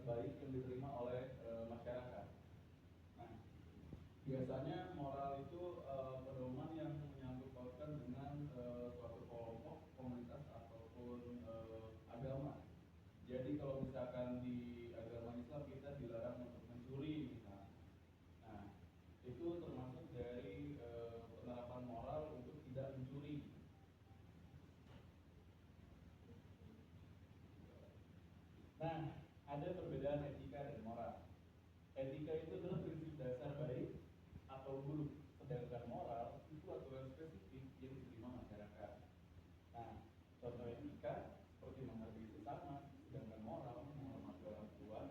baik yang diterima oleh masyarakat. Nah, biasanya moral itu pedoman yang menyangkut pautkan dengan suatu kelompok, komunitas ataupun agama. Jadi kalau misalkan di agama Islam kita dilarang untuk mencuri misalnya. Nah, itu termasuk dari penerapan moral untuk tidak mencuri. Nah, ada perbedaan etika dan moral. Etika itu adalah prinsip dasar baik atau buruk, sedangkan moral itu aturan spesifik yang diterima masyarakat. Nah, contoh etika seperti menghargai sesama, sedangkan moral menghormati orang tua.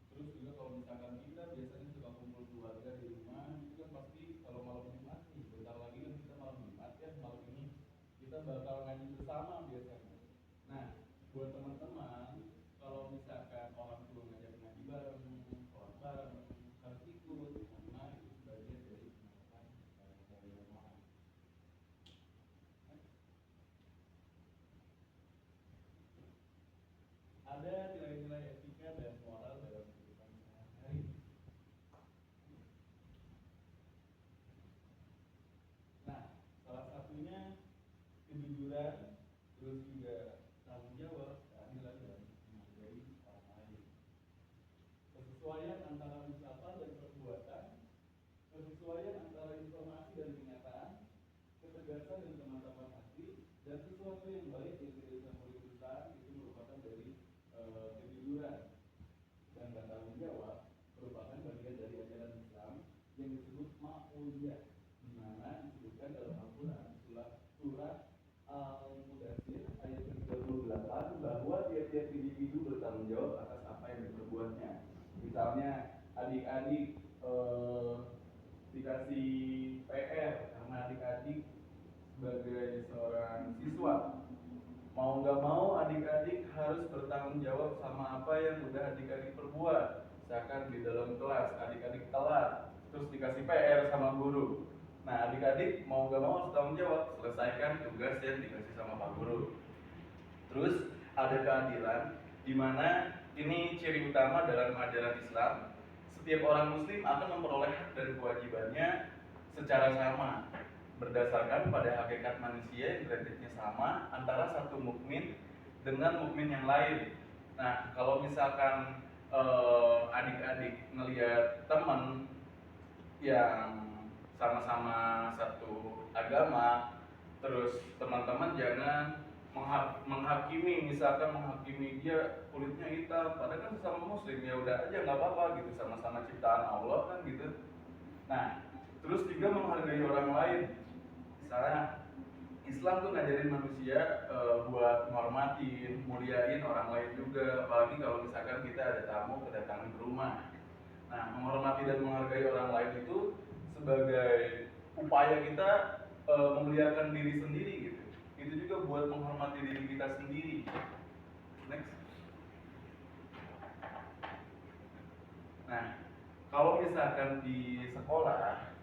Terus juga kalau misalkan kita biasanya suka kumpul keluarga di rumah, itu kan pasti kalau malam Jumat nih, bentar lagi kan kita malam Jumat ya, malam ini kita bakal ngaji bersama biasanya. Nah, buat teman-teman, kalau misalkan orang tua ngajak ngaji bareng, sholat bareng, harus ikut karena itu sebagian dari penerapan dari moral. Ada nilai-nilai etika dan moral dalam kehidupan sehari-hari. Nah, salah satunya kejujuran, terus juga tanggung jawab, keadilan dan menghargai orang lain. Kesesuaian antara ucapan dan perbuatan, kesesuaian antara informasi dan kenyataan, ketegasan dan kemantapan hati, dan sesuatu yang baik yang tidak bisa merugikan itu merupakan dari kejujuran. Dan tanggung jawab merupakan bagian dari ajaran Islam yang disebut ma'uliyah, di mana disebutkan dalam Al-Quran surah Al-Mudaththir ayat 38 bahwa tiap-tiap individu bertanggung jawab atas apa yang diperbuatnya. Misalnya adik-adik dikasih PR karena adik-adik sebagai seorang siswa, mau nggak mau adik-adik harus bertanggung jawab sama apa yang udah adik-adik perbuat. Misalkan di dalam kelas adik-adik telat, terus dikasih PR sama guru. Nah, adik-adik mau nggak mau harus tanggung jawab, selesaikan tugas yang dikasih sama Pak Guru. Terus ada keadilan, di mana ini ciri utama dalam ajaran Islam. Setiap orang Muslim akan memperoleh hak dan kewajibannya secara sama, berdasarkan pada hakikat manusia yang derajatnya sama antara satu mukmin dengan mukmin yang lain. Nah, kalau misalkan adik-adik ngelihat teman yang sama-sama satu agama, terus teman-teman jangan menghakimi, misalkan menghakimi dia kulitnya hitam, padahal kan sesama muslim, ya udah aja nggak apa-apa gitu, sama-sama ciptaan Allah kan gitu. Nah, terus juga menghargai orang lain. Misalnya Islam tuh ngajarin manusia buat menghormatin, muliain orang lain juga, apalagi kalau misalkan kita ada tamu kedatangan ke rumah. Nah, menghormati dan menghargai orang lain itu sebagai upaya kita memuliakan diri sendiri gitu. Itu juga buat menghormati diri kita sendiri. Next. Nah, kalau misalkan di sekolah,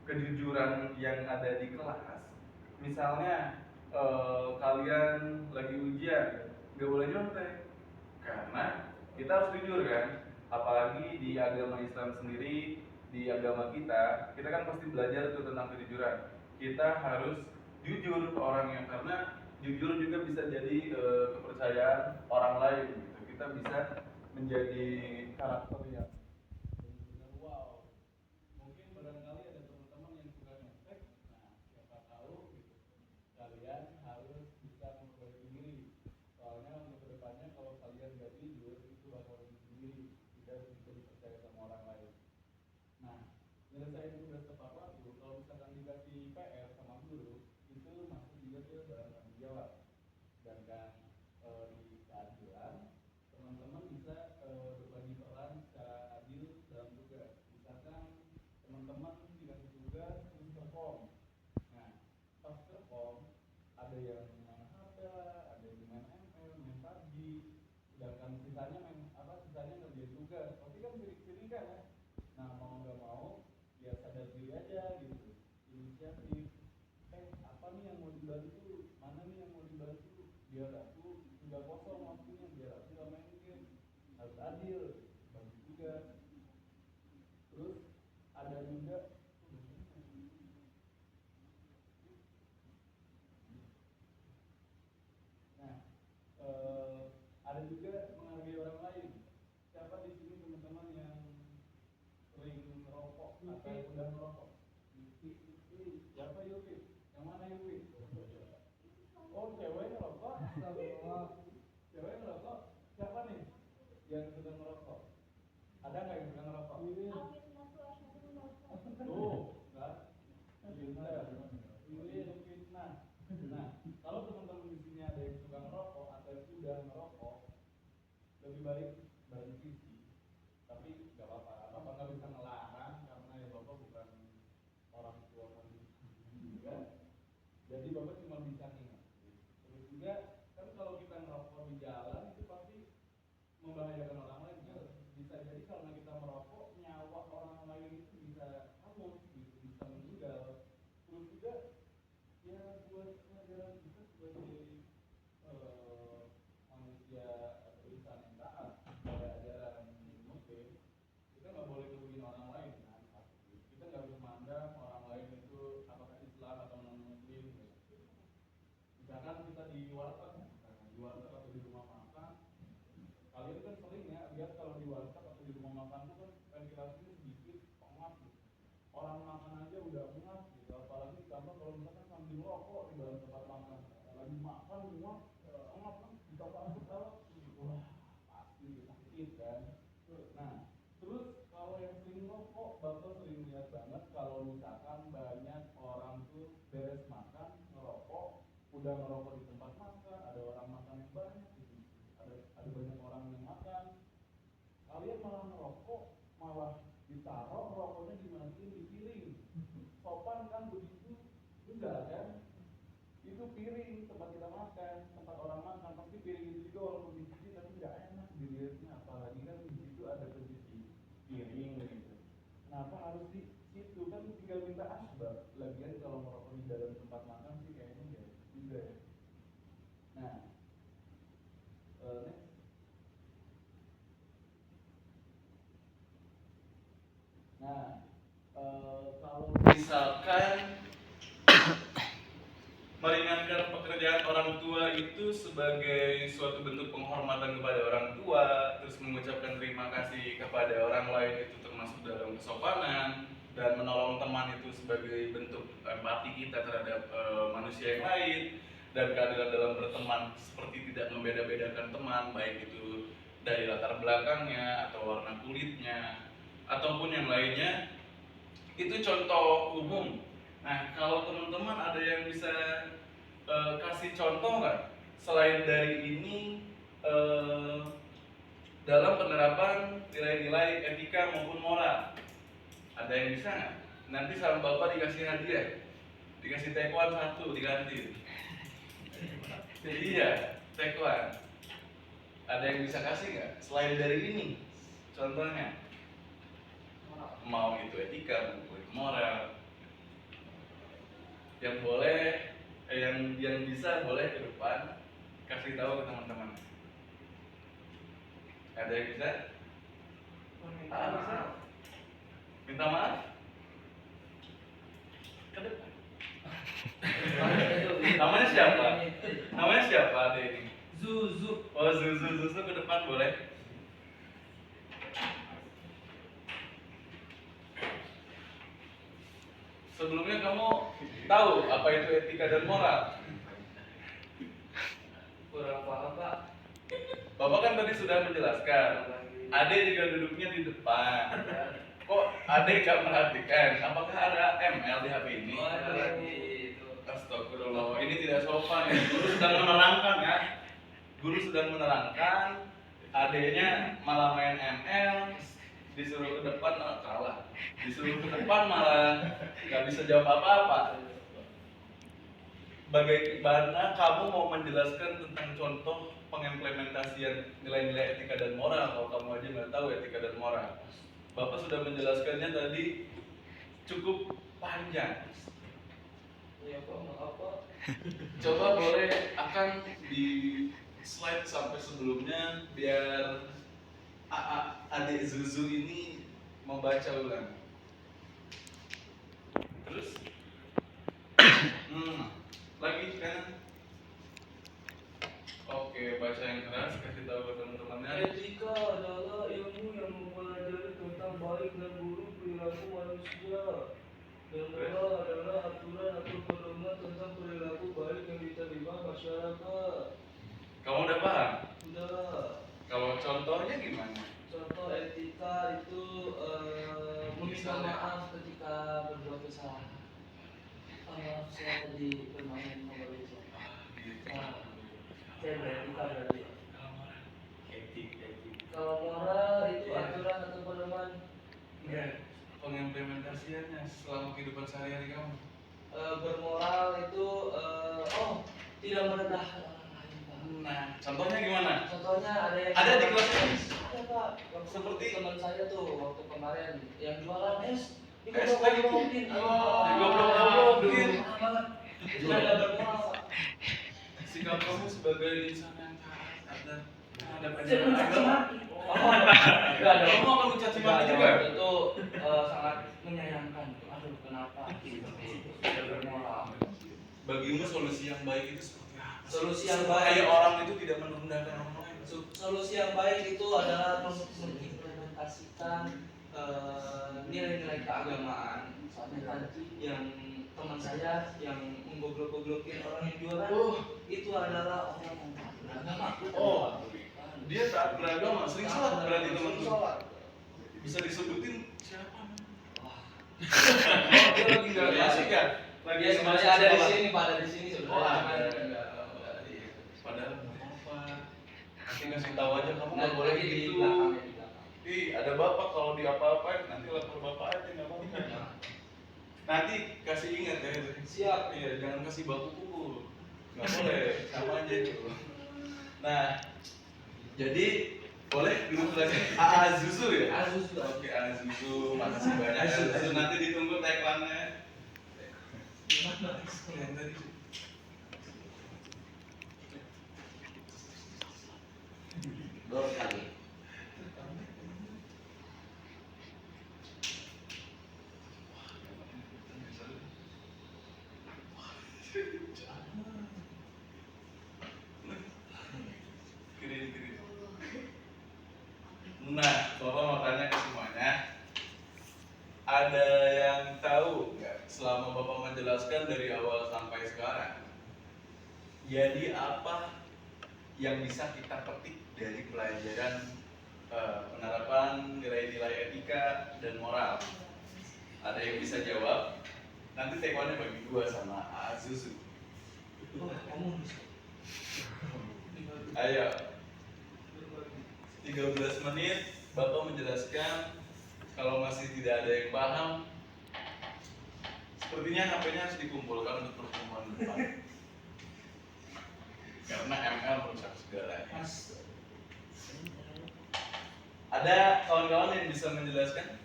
kejujuran yang ada di kelas, misalnya kalian lagi ujian, nggak boleh nyontek, karena kita harus jujur kan. Apalagi di agama Islam sendiri, di agama kita kan pasti belajar tuh tentang kejujuran. Kita harus jujur ke orangnya, karena jujur juga bisa jadi kepercayaan orang lain gitu. Kita bisa menjadi karakter yang benar-benar wow. Mungkin barangkali ada teman-teman yang suka nyontek. Nah, siapa tahu gitu, kalian harus bisa memperbaiki diri. Soalnya untuk kedepannya kalau kalian gak jujur itu bakal sendiri, tidak bisa dipercaya sama orang lain. Nah, nyelesain tugas tepat waktu, kalau misalkan dikasih PR sama guru, itu masuk juga ke dalam tanggung jawab. Sedangkan di keadilan, teman-teman bisa berbagi peran secara adil dalam tugas. Misalkan teman-teman dikasih tugas terus perform. Nah, pas perform ada yang main HP, ada yang main ML, main PUBG, sedangkan sisanya ngerjain tugas. Pasti kan sirik-sirikan ya. Nah, mau nggak mau ya sadar diri aja gitu, inisiatif. Apa nih yang mau dibantu, mana nih yang mau dibantu, biar aku nggak kosong waktunya, biar aku nggak main game. Harus adil. baik berhenti sih, tapi nggak apa-apa, bapak nggak bisa ngelarang karena ya bapak bukan orang tua kami juga, jadi bapak cuma bisa ngingetin. Terus juga kan kalau kita ngerokok di jalan itu pasti membahayakan orang lain kan? Bisa jadi karena kita merokok nyawa orang lain itu bisa hangus gitu, bisa meninggal. Terus juga ya buat pelajaran kita sebagai manusia atau insan yang taat pada ajaran muslim, kita nggak boleh ngerugiin orang lain kan, pasti kita nggak harus mandang orang lain itu apakah Islam atau non muslim gitu. Misalkan kita di warteg, di warteg atau di rumah makan, kalian kan sering ya lihat kalau di warteg atau di rumah makan itu kan ventilasinya sedikit pengap gitu. Orang makan aja udah pengap gitu, apalagi ditambah kalau misalkan sambil rokok di dalam tempat makan, lagi makan semua pengap kan bisa masuk kalau wah pasti sakit kan. Nah terus kalau yang sering rokok, bapak sering lihat banget kalau misalkan banyak orang tuh beres makan ngerokok, udah ngerokok di tempat makan, ada orang makan yang banyak gitu, ada banyak orang yang makan, kalian malah ngerokok, malah ditaruh rokoknya dimatiin di piring. Sopan kan begitu? Enggak kan? Itu piring tempat kita makan, tempat orang makan, pasti piring itu juga walaupun dicuci tapi nggak enak dilihatnya, apalagi kan di situ ada pencuci piring gitu. Kenapa harus di situ? Kan tinggal minta asbab. Lagian kalau merokok di dalam tempat makan sih kayaknya ya juga ya. Nah, next. Nah, kalau misalkan meringankan pekerjaan orang tua itu sebagai suatu bentuk penghormatan kepada orang tua, terus mengucapkan terima kasih kepada orang lain itu termasuk dalam kesopanan, dan menolong teman itu sebagai bentuk empati kita terhadap manusia yang lain, dan keadilan dalam berteman seperti tidak membeda-bedakan teman baik itu dari latar belakangnya atau warna kulitnya ataupun yang lainnya, itu contoh umum. Nah, kalau teman-teman ada yang bisa kasih contoh nggak selain dari ini dalam penerapan nilai-nilai etika maupun moral? Ada yang bisa nggak? Nanti sama bapak dikasih hadiah, dikasih taekwondo 1 diganti. Jadi ya taekwondo. Ada yang bisa kasih nggak selain dari ini? Contohnya, mau itu etika maupun moral. Yang boleh, yang bisa boleh ke depan kasih tahu ke teman-teman. Ada yang bisa? Bisa? Minta maaf? Ke depan. Namanya siapa? Namanya siapa adek ini? Zuzu. Oh Zuzu ke depan boleh. Sebelumnya kamu tahu apa itu etika dan moral? Kurang paham Pak. Bapak kan tadi sudah menjelaskan. Ade juga duduknya di depan. Kok Ade gak perhatikan? Apakah ada ML di HP ini? Oh, ada lagi itu. Astagfirullah, ini tidak sopan ya. Guru sedang menerangkan ya. Guru sedang menerangkan, adenya malah main ML, disuruh ke depan malah kalah. Disuruh ke depan malah gak bisa jawab apa-apa. Bagaimana kamu mau menjelaskan tentang contoh pengimplementasian nilai-nilai etika dan moral kalau kamu aja nggak tahu etika dan moral? Bapak sudah menjelaskannya tadi cukup panjang. Ya Pak, maaf Pak. Coba boleh akan di slide sampai sebelumnya biar adik Zuzu ini membaca ulang. Terus lagi kan? Oke, baca yang keras, kasih tahu ke teman-temannya. Etika adalah ilmu yang mempelajari tentang baik dan buruk perilaku manusia. Dan moral adalah aturan atau pedoman tentang perilaku baik yang diterima masyarakat. Kamu udah paham? Sudah. Kalau contohnya gimana? Contoh etika itu meminta maaf ketika berbuat kesalahan. Maaf saya tadi bermain mobile legends. Saya beretika berarti. Etik. selama kehidupan sehari-hari kamu? Bermoral itu tidak merendahkan orang lain, Pak. Nah, contohnya gimana? Contohnya Ada di kelas ini? Ada, Pak. Seperti teman saya tuh waktu kemarin yang jualan es digoblok-goblokin. Digoblok-goblokin. Banget. Itu ada bermoral, Pak. Sikap kamu sebagai insan yang taat dan ada Jangan ajaran caci agama. maki. Enggak dong. Kamu akan mencaci maki juga? Itu sangat menyayangkan. Aduh, kenapa gitu? Tidak bermoral. Bagimu solusi yang baik itu seperti apa? Solusi yang Supaya baik. orang itu tidak merendahkan orang lain. Solusi yang baik itu adalah mengimplementasikan nilai-nilai keagamaan. Misalnya tadi yang teman saya yang menggoblok-goblokin orang yang jualan, itu adalah orang yang taat beragama. Dia taat beragama, sering sholat berarti teman-teman. Sholat. Bisa disebutin siapa? Wah. Dia lagi nggak asik ya? Dia sebenarnya ada di sini, Pak, ada di sini sebenarnya. Padahal nggak apa-apa. Nanti kasih tahu aja kamu nggak Nah, boleh di gitu. belakang, di belakang. Ih, ada bapak kalau di apa-apain nanti lapor bapak aja nggak apa-apa. Nanti kasih ingat ya. Siap. Iya, jangan kasih baku pukul. Nggak boleh, sama aja itu. Nah, jadi boleh duduk lagi. Azuzu ya? Azuzu. Oke, Azuzu. Makasih banyak Azuzu. Nanti ditunggu tagline-nya. Gimana? Yang tadi. Dua kali. Nah, Bapak mau tanya ke semuanya. Ada yang tahu nggak selama Bapak menjelaskan dari awal sampai sekarang? Jadi apa yang bisa kita petik dari pelajaran penerapan nilai-nilai etika dan moral? Ada yang bisa jawab? Nanti take-one-nya bagi gua sama Azuzu. Ayo. 13 menit Bapak menjelaskan. Kalau masih tidak ada yang paham, sepertinya HP-nya harus dikumpulkan untuk pertemuan depan. Karena ML merusak segalanya. Ada kawan-kawan yang bisa menjelaskan?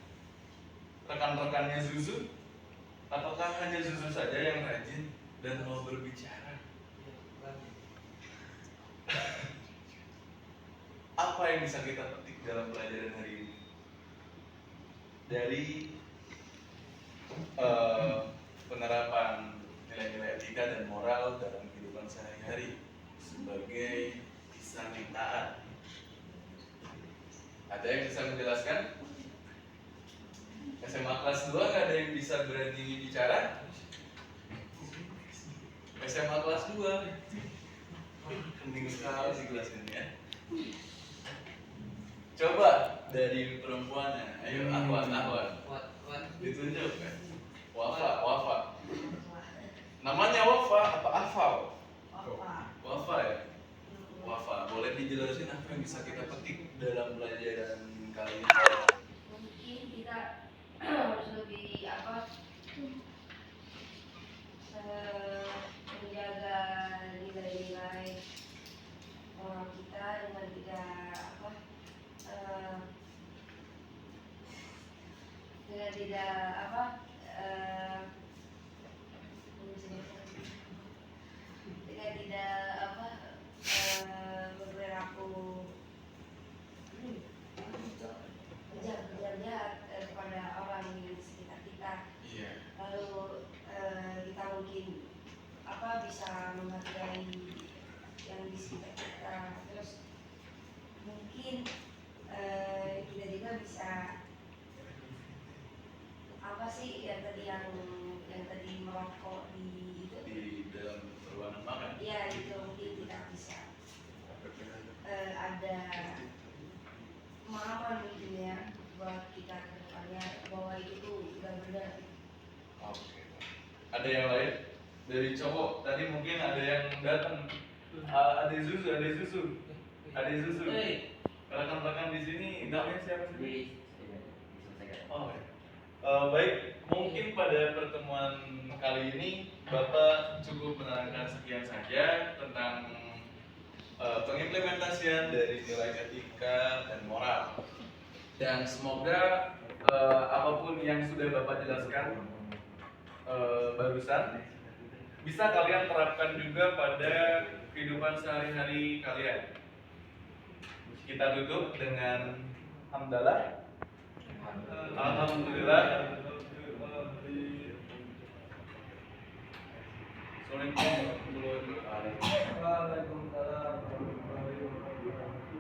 Rekan-rekannya Zuzu? Apakah hanya Zuzu saja yang rajin dan mau berbicara? Apa yang bisa kita petik dalam pelajaran hari ini? Dari penerapan nilai-nilai etika dan moral dalam kehidupan sehari-hari sebagai insan yang taat. Ada yang bisa menjelaskan? SMA kelas 2 nggak ada yang bisa berani bicara? SMA kelas 2 penting sekali sih kelas ini ya. Coba dari perempuannya, ayo Ahwan. Ditunjuk kan? Wafa. Namanya Wafa apa Afal? Wafa ya? Wafa, boleh dijelasin apa yang bisa kita petik dalam pelajaran kali ini? Mungkin kita harus lebih menjaga nilai-nilai moral kita dengan tidak dengan tidak dengan tidak berperilaku jahat kepada orang di sekitar kita. Iya. Lalu kita mungkin bisa menghargai yang di sekitar kita. Terus mungkin kita juga bisa yang tadi merokok di dalam ruangan makan. ya itu mungkin kita bisa ada pemahaman mungkin ya buat kita ke depannya bahwa itu tuh udah benar. Oke. Ada yang lain? Dari cowok tadi mungkin ada yang datang. Ada Zuzu. Rekan-rekan di sini namanya siapa sih? Oh ya. Baik, mungkin pada pertemuan kali ini Bapak cukup menerangkan sekian saja tentang pengimplementasian dari nilai etika dan moral. Dan semoga apapun yang sudah Bapak jelaskan barusan bisa kalian terapkan juga pada kehidupan sehari-hari kalian. Kita tutup dengan hamdalah. Alhamdulillah. Assalamualaikum